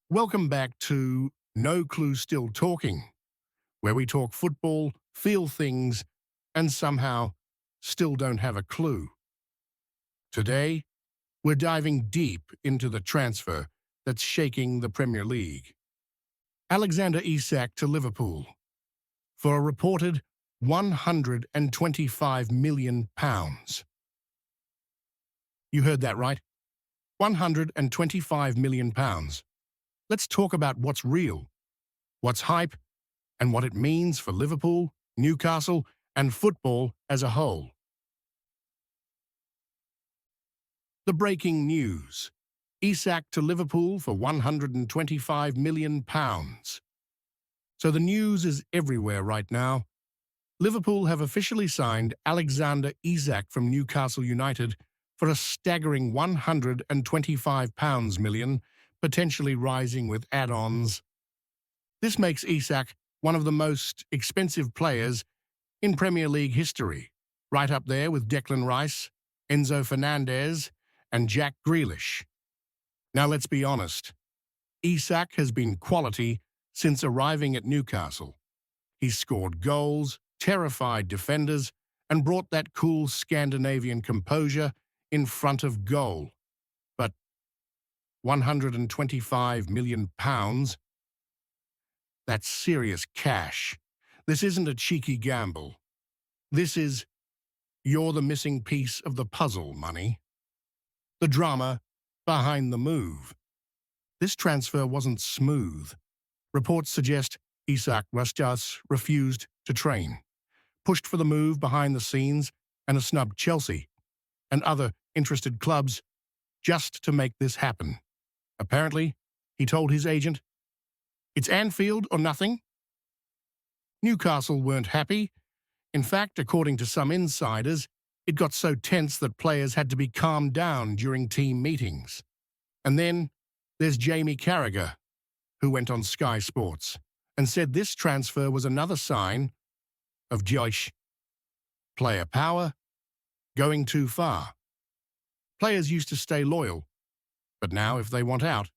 Welcome back to No Clue Still Talking, where we talk football, feel things, and somehow still don't have a clue. Today, we're diving deep into the transfer that's shaking the Premier League. Alexander Isak to Liverpool for a reported £125 million. You heard that right? £125 million. Let's talk about what's real, what's hype, and what it means for Liverpool, Newcastle, and football as a whole. The breaking news. Isak to Liverpool for £125 million. So the news is everywhere right now. Liverpool have officially signed Alexander Isak from Newcastle United for a staggering £125 million, potentially rising with add-ons. This makes Isak one of the most expensive players in Premier League history, right up there with Declan Rice, Enzo Fernandez, and Jack Grealish. Now let's be honest, Isak has been quality since arriving at Newcastle. He's scored goals, terrified defenders, and brought that cool Scandinavian composure in front of goal. But £125 million? That's serious cash. This isn't a cheeky gamble. This is, you're the missing piece of the puzzle money. The drama behind the move. This transfer wasn't smooth. Reports suggest Isak Rastas refused to train, pushed for the move behind the scenes, and snubbed Chelsea and other interested clubs just to make this happen. Apparently, he told his agent, "It's Anfield or nothing." Newcastle weren't happy. In fact, according to some insiders, it got so tense that players had to be calmed down during team meetings. And then there's Jamie Carragher, who went on Sky Sports and said this transfer was another sign of Josh. Player power, going too far. Players used to stay loyal, but now if they want out,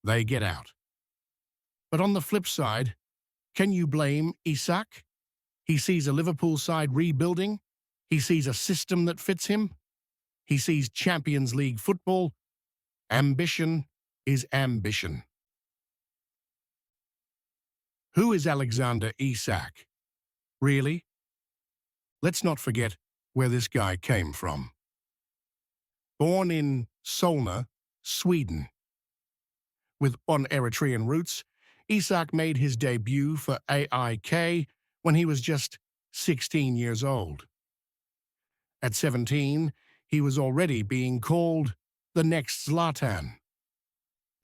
they get out. But on the flip side, can you blame Isak? He sees a Liverpool side rebuilding. He sees a system that fits him. He sees Champions League football. Ambition is ambition. Who is Alexander Isak? Really? Let's not forget where this guy came from. Born in Solna, Sweden. With Eritrean roots, Isak made his debut for AIK when he was just 16 years old. At 17, he was already being called the next Zlatan.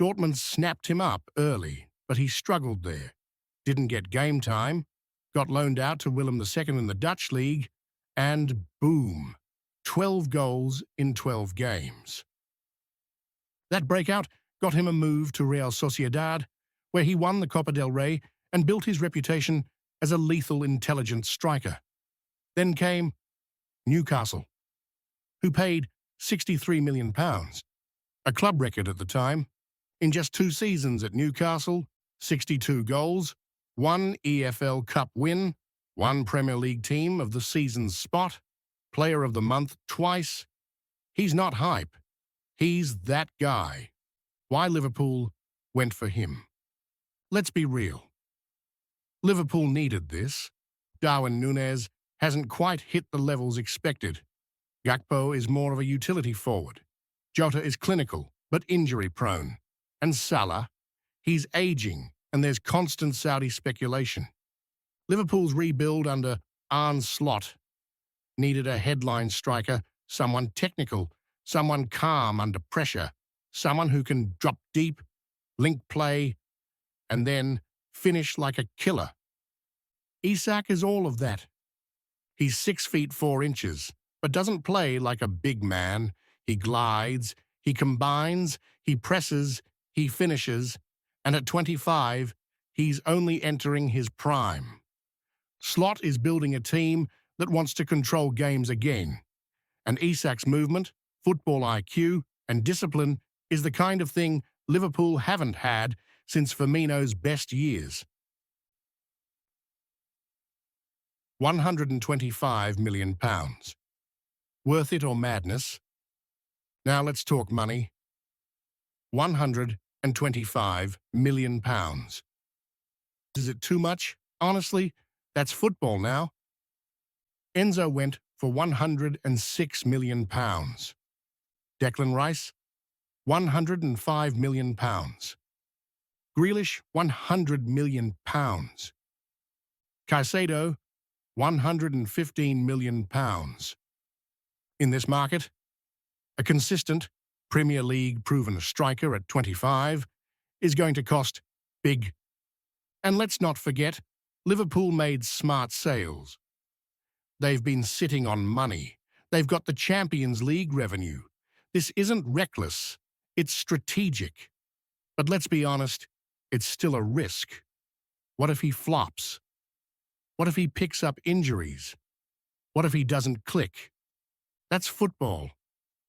Dortmund snapped him up early, but he struggled there, didn't get game time, got loaned out to Willem II in the Dutch league, and boom, 12 goals in 12 games. That breakout got him a move to Real Sociedad, where he won the Copa del Rey and built his reputation as a lethal, intelligent striker. Then came Newcastle, who paid £63 million, a club record at the time. In just 2 seasons at Newcastle, 62 goals, 1 EFL Cup win, 1 Premier League Team of the Season's spot, Player of the Month twice. He's not hype. He's that guy. Why Liverpool went for him? Let's be real. Liverpool needed this. Darwin Núñez hasn't quite hit the levels expected. Gakpo is more of a utility forward. Jota is clinical, but injury-prone. And Salah, he's aging, and there's constant Saudi speculation. Liverpool's rebuild under Arne Slot needed a headline striker, someone technical, someone calm under pressure, someone who can drop deep, link play, and then finish like a killer. Isak is all of that. He's 6 feet 4 inches, but doesn't play like a big man. He glides, he combines, he presses, he finishes, and at 25, he's only entering his prime. Slot is building a team that wants to control games again, and Isak's movement, football IQ, and discipline is the kind of thing Liverpool haven't had since Firmino's best years. £125 million. Worth it or madness? Now let's talk money. £125 million. Is it too much? Honestly, that's football now. Enzo went for £106 million. Declan Rice, £105 million. Grealish, £100 million. Caicedo, £115 million. In this market, a consistent Premier League proven striker at 25 is going to cost big. And let's not forget, Liverpool made smart sales. They've been sitting on money. They've got the Champions League revenue. This isn't reckless, it's strategic. But let's be honest, it's still a risk. What if he flops? What if he picks up injuries? What if he doesn't click? That's football.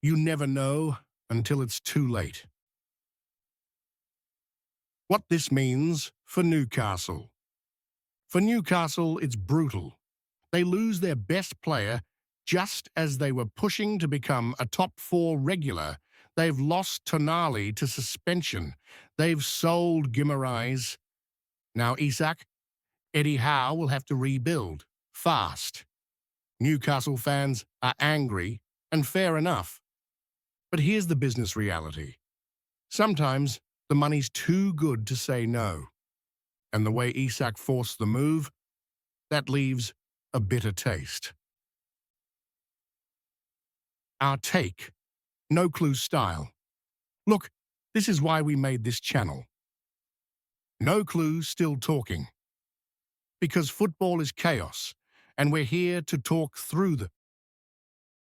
You never know until it's too late. What this means for Newcastle. For Newcastle, it's brutal. They lose their best player just as they were pushing to become a top 4 regular. They've lost Tonali to suspension. They've sold Guimaraes. Now Isak, Eddie Howe will have to rebuild fast. Newcastle fans are angry, and fair enough. But here's the business reality. Sometimes the money's too good to say no. And the way Isak forced the move, that leaves a bitter taste. Our take, no clue style. Look, this is why we made this channel. No clue, still talking. Because football is chaos, and we're here to talk through the